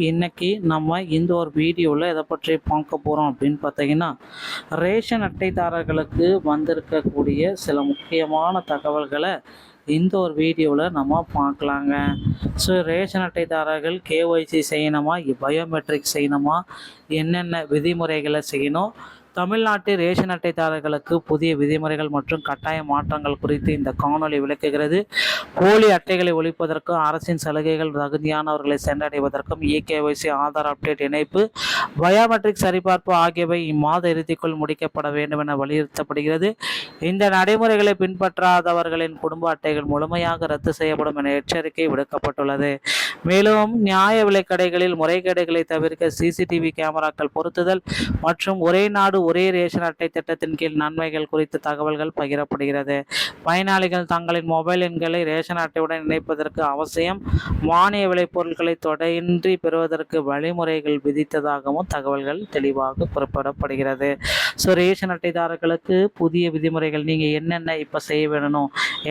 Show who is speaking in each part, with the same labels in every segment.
Speaker 1: இன்னைக்கு நம்ம இந்த ஒரு வீடியோவில் எதை பற்றி பார்க்க போகிறோம் அப்படின்னு பார்த்தீங்கன்னா, ரேஷன் அட்டைதாரர்களுக்கு வந்திருக்கக்கூடிய சில முக்கியமான தகவல்களை இந்த ஒரு வீடியோவில் நம்ம பார்க்கலாங்க. ஸோ ரேஷன் அட்டைதாரர்கள் கேஒய்சி செய்யணுமா, பயோமெட்ரிக் செய்யணுமா, என்னென்ன விதிமுறைகளை செய்யணும், தமிழ்நாட்டு ரேஷன் அட்டைதாரர்களுக்கு புதிய விதிமுறைகள் மற்றும் கட்டாய மாற்றங்கள் குறித்து இந்த காணொலி விளக்குகிறது. போலி அட்டைகளை ஒழிப்பதற்கும் அரசின் சலுகைகள் தகுதியானவர்களை சென்றடைவதற்கும் இகேஒய்சி, ஆதார் அப்டேட் இணைப்பு, பயோமெட்ரிக் சரிபார்ப்பு ஆகியவை இம்மாத இறுதிக்குள் முடிக்கப்பட வேண்டும் என வலியுறுத்தப்படுகிறது. இந்த நடைமுறைகளை பின்பற்றாதவர்களின் குடும்ப அட்டைகள் முழுமையாக ரத்து செய்யப்படும் என எச்சரிக்கை விடுக்கப்பட்டுள்ளது. மேலும் நியாய விலைக்கடைகளில் முறைகேடுகளை தவிர்க்க சிசிடிவி கேமராக்கள் பொருத்துதல் மற்றும் ஒரே நாடு ஒரே ரேஷன் அட்டை திட்டத்தின் கீழ் நன்மைகள் குறித்த தகவல்கள் பகிரப்படுகிறது. பயனாளிகள் தங்களின் மொபைல் எண்களை ரேஷன் அட்டையுடன் இணைப்பதற்கு அவசியம். மானிய விளைபொருட்களை தொடையின்றி பெறுவதற்கு வழிமுறைகள் விதித்ததாகவும் தகவல்கள் தெளிவாக குறிப்பிடப்படுகிறது. ஸோ ரேஷன் அட்டைதாரர்களுக்கு புதிய விதிமுறைகள் நீங்கள் என்னென்ன இப்போ செய்ய வேணும்,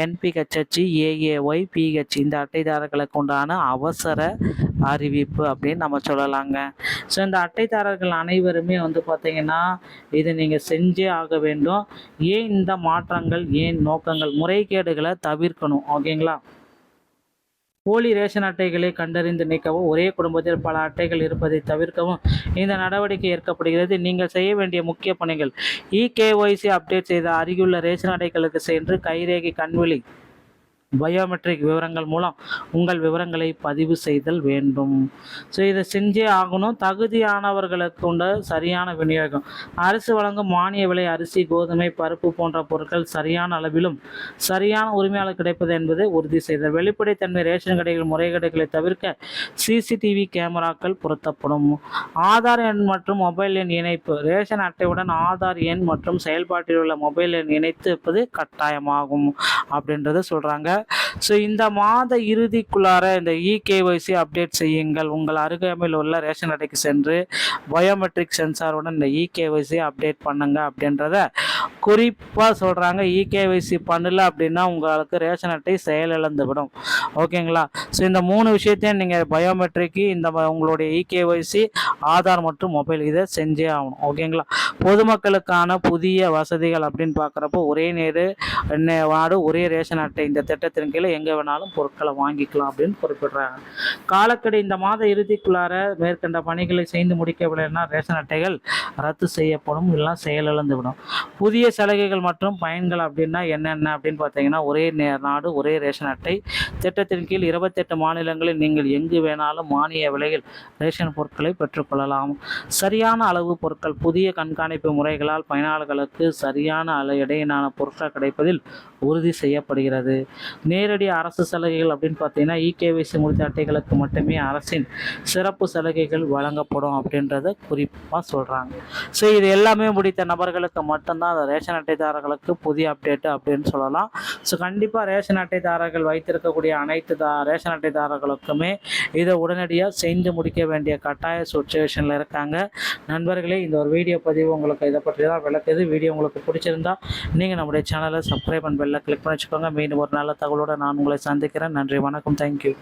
Speaker 1: NPHH, AAY, PH இந்த அட்டைதாரர்களுக்கு உண்டான அவசர அறிவிப்பு அப்படின்னு நம்ம சொல்லலாங்க. ஸோ இந்த அட்டைதாரர்கள் அனைவருமே பார்த்தீங்கன்னா இதை நீங்கள் செஞ்சே ஆக வேண்டும். ஏன் இந்த மாற்றங்கள், ஏன் நோக்கங்கள், முறைகேடுகளை தவிர்க்கணும். ஓகேங்களா? போலி ரேஷன் அட்டைகளை கண்டறிந்து நீக்கவும், ஒரே குடும்பத்தில் பல அட்டைகள் இருப்பதை தவிர்க்கவும் இந்த நடவடிக்கை ஏற்கப்படுகிறது. நீங்கள் செய்ய வேண்டிய முக்கிய பணிகள்: இகேஒய்சி அப்டேட் செய்த அருகிலுள்ள ரேஷன் அட்டைகளுக்கு சென்று கைரேகை, கண்வெளி, பயோமெட்ரிக் விவரங்கள் மூலம் உங்கள் விவரங்களை பதிவு செய்தல் வேண்டும். ஸோ இதை செஞ்சே ஆகணும். தகுதியானவர்களுக்கு உண்ட சரியான விநியோகம்: அரசு வழங்கும் மானிய விலை அரிசி, கோதுமை, பருப்பு போன்ற பொருட்கள் சரியான அளவிலும் சரியான உரிமையாளர் கிடைப்பது என்பதை உறுதி செய்தல். வெளிப்படைத்தன்மை: ரேஷன் கடைகள் முறைகேடுகளை தவிர்க்க சிசிடிவி கேமராக்கள் பொருத்தப்படும். ஆதார் எண் மற்றும் மொபைல் எண் இணைப்பு: ரேஷன் அட்டையுடன் ஆதார் எண் மற்றும் செயல்பாட்டில் உள்ள மொபைல் எண் இணைத்துப்பது கட்டாயமாகும் அப்படின்றத சொல்கிறாங்க. ஸோ இந்த மாத இறுதிக்குள்ளார இந்த இகேஒய்சி அப்டேட் செய்யுங்கள். உங்கள் அருகாமையில் உள்ள ரேஷன் அட்டைக்கு சென்று பயோமெட்ரிக் சென்சாருடன் இந்த இகேஒய்சி அப்டேட் பண்ணுங்க அப்படின்றத குறிப்பாக சொல்கிறாங்க. இகேஒய்சி பண்ணல அப்படின்னா உங்களுக்கு ரேஷன் அட்டை செயலிழந்து விடும். ஓகேங்களா? ஸோ இந்த 3 விஷயத்தையும் நீங்கள் பயோமெட்ரிக்கு, இந்த உங்களுடைய இகேஒய்சி, ஆதார் மற்றும் மொபைல் இதை செஞ்சே ஆகணும். ஓகேங்களா? பொதுமக்களுக்கான புதிய வசதிகள் அப்படின்னு பார்க்குறப்போ ஒரே நாடு ஒரே ரேஷன் அட்டை இந்த திட்டத்தின் கீழே எங்கே வேணாலும் பொருட்களை வாங்கிக்கலாம் அப்படின்னு குறிப்பிடுறாங்க. காலக்கெடு: இந்த மாத இறுதிக்குள்ளார மேற்கண்ட பணிகளை செய்து முடிக்கவில்லைன்னா ரேஷன் அட்டைகள் ரத்து செய்யப்படும், இல்லைனா செயலிழந்து விடும். புதிய சலுகைகள் மற்றும் பயன்கள் அப்படின்னா என்னென்ன அப்படின்னு பார்த்தீங்கன்னா, ஒரே நாடு ஒரே ரேஷன் அட்டை திட்டத்தின் கீழ் 28 மாநிலங்களில் நீங்கள் எங்கு வேணாலும் மானிய விலையில் ரேஷன் பொருட்களை பெற்றுக்கொள்ளலாம். சரியான அளவு பொருட்கள்: புதிய கண்காணிப்பு முறைகளால் பயனாளர்களுக்கு சரியான இடையிலான பொருட்கள் கிடைப்பதில் உறுதி செய்யப்படுகிறது. நேரடி அரசு சலுகைகள் அப்படின்னு பார்த்தீங்கன்னா, இகேஒய்சி முடித்த அட்டைகளுக்கு மட்டுமே அரசின் சிறப்பு சலுகைகள் வழங்கப்படும் அப்படின்றத குறிப்பாக சொல்கிறாங்க. ஸோ இது எல்லாமே முடித்த நபர்களுக்கு மட்டும்தான் அந்த ரேஷன் அட்டைதாரர்களுக்கு புதிய அப்டேட்டு அப்படின்னு சொல்லலாம். ஸோ கண்டிப்பாக ரேஷன் அட்டைதாரர்கள் வைத்திருக்கக்கூடிய அனைத்து ரேஷன் அட்டைதாரர்களுக்குமே இதை உடனடியாக செய்து முடிக்க வேண்டிய கட்டாய சுச்சுவேஷனில் இருக்காங்க. நண்பர்களே, இந்த ஒரு வீடியோ பதிவு உங்களுக்கு இதை பற்றி தான் விளக்குது. வீடியோ உங்களுக்கு பிடிச்சிருந்தா நீங்கள் நம்முடைய சேனலை சப்ஸ்கிரைப் அண்ட் பெல்லை கிளிக் பண்ணி வச்சுக்கோங்க. மீண்டும் ஒரு நல்ல தகவலோடு நான் உங்களை சந்திக்கிறேன். நன்றி, வணக்கம், தேங்க்யூ.